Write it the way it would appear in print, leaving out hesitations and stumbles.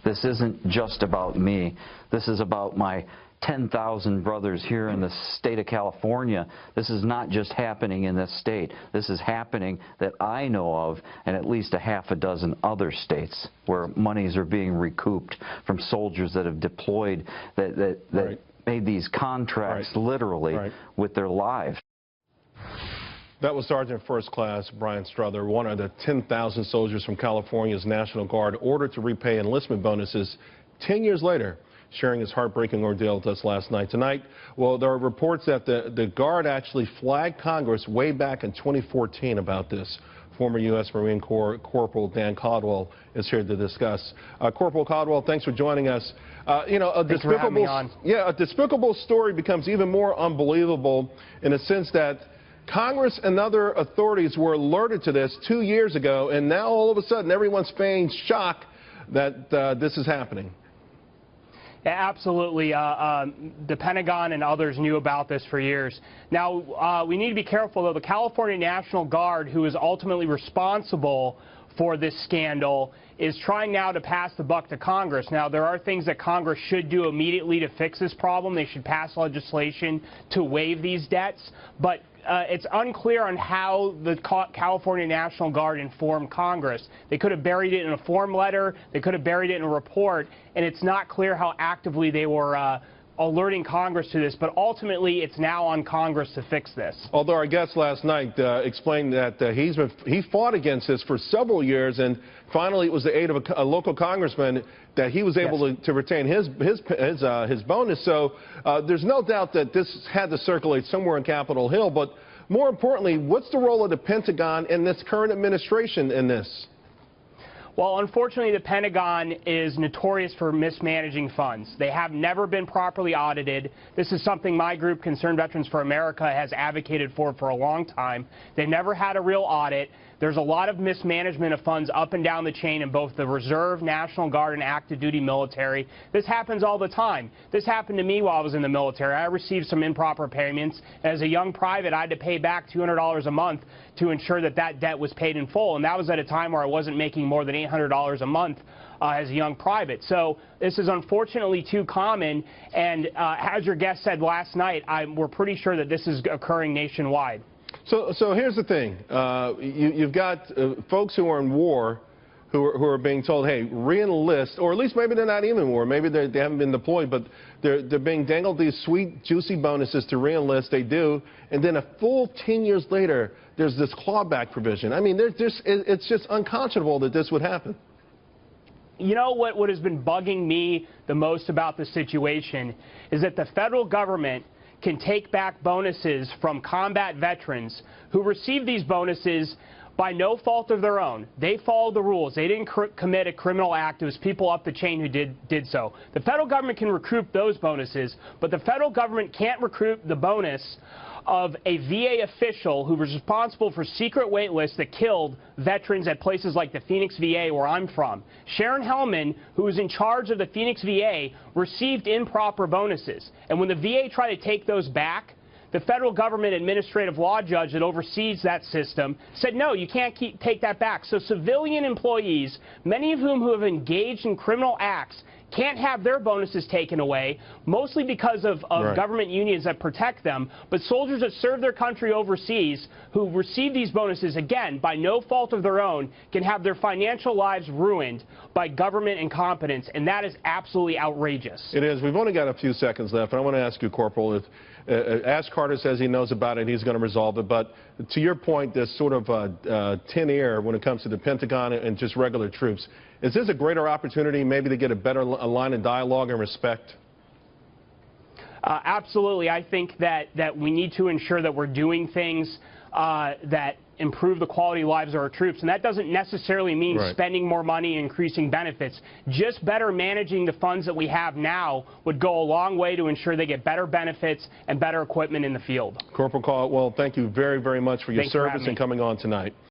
This isn't just about me. This is about my 10,000 brothers here in the state of California. This is not just happening in this state. This is happening that I know of in at least a half a dozen other states where monies are being recouped from soldiers that have deployed, that Right. made these contracts Right. literally Right. with their lives. That was Sergeant First Class Brian Strother, one of the 10,000 soldiers from California's National Guard ordered to repay enlistment bonuses 10 years later, sharing his heartbreaking ordeal with us last night. Tonight, well, there are reports that the Guard actually flagged Congress way back in 2014 about this. Former U.S. Marine Corps Corporal Dan Caldwell is here to discuss. Corporal Caldwell, thanks for joining us. You know, a despicable story becomes even more unbelievable in the sense that Congress and other authorities were alerted to this 2 years ago, and now all of a sudden everyone's feigning shock that this is happening. Yeah, absolutely. The Pentagon and others knew about this for years. Now, we need to be careful, though. The California National Guard, who is ultimately responsible for this scandal, is trying now to pass the buck to Congress. Now, there are things that Congress should do immediately to fix this problem. They should pass legislation to waive these debts. But it's unclear on how the California National Guard informed Congress. They could have buried it in a form letter. They could have buried it in a report. And it's not clear how actively they were alerting Congress to this, but ultimately it's now on Congress to fix this. Although our guest last night explained that he fought against this for several years, and finally it was the aid of a local congressman that he was able to retain his bonus. So there's no doubt that this had to circulate somewhere in Capitol Hill. But more importantly, what's the role of the Pentagon and this current administration in this? Well, unfortunately, the Pentagon is notorious for mismanaging funds. They have never been properly audited. This is something my group, Concerned Veterans for America, has advocated for a long time. They've never had a real audit. There's a lot of mismanagement of funds up and down the chain in both the Reserve, National Guard, and active duty military. This happens all the time. This happened to me while I was in the military. I received some improper payments. As a young private, I had to pay back $200 a month to ensure that that debt was paid in full, and that was at a time where I wasn't making more than $800 a month as a young private. So this is unfortunately too common, and as your guest said last night, we're pretty sure that this is occurring nationwide. So here's the thing. You've got folks who are in war who are being told, hey, re-enlist, or at least maybe they're not even in war. Maybe they haven't been deployed, but they're being dangled these sweet, juicy bonuses to re-enlist. They do. And then a full 10 years later, there's this clawback provision. I mean, it's just unconscionable that this would happen. You know what has been bugging me the most about this situation is that the federal government can take back bonuses from combat veterans who receive these bonuses by no fault of their own. They followed the rules. They didn't commit a criminal act. It was people up the chain who did so. The federal government can recoup those bonuses, but the federal government can't recoup the bonus of a VA official who was responsible for secret wait lists that killed veterans at places like the Phoenix VA, where I'm from. Sharon Hellman, who was in charge of the Phoenix VA, received improper bonuses. And when the VA tried to take those back, the federal government administrative law judge that oversees that system said, no, you can't take that back. So civilian employees, many of whom have engaged in criminal acts, can't have their bonuses taken away, mostly because of government unions that protect them. But soldiers that serve their country overseas who receive these bonuses, again, by no fault of their own, can have their financial lives ruined by government incompetence, and that is absolutely outrageous. It is. We've only got a few seconds left, and I want to ask you, Corporal, if Ash Carter says he knows about it, he's going to resolve it, but to your point, this sort of tin air when it comes to the Pentagon and just regular troops, is this a greater opportunity maybe to get a better line of dialogue and respect? Absolutely. I think that we need to ensure that we're doing things that improve the quality of lives of our troops. And that doesn't necessarily mean spending more money and increasing benefits. Just better managing the funds that we have now would go a long way to ensure they get better benefits and better equipment in the field. Corporal Caldwell, thank you very, very much for your service and coming on tonight.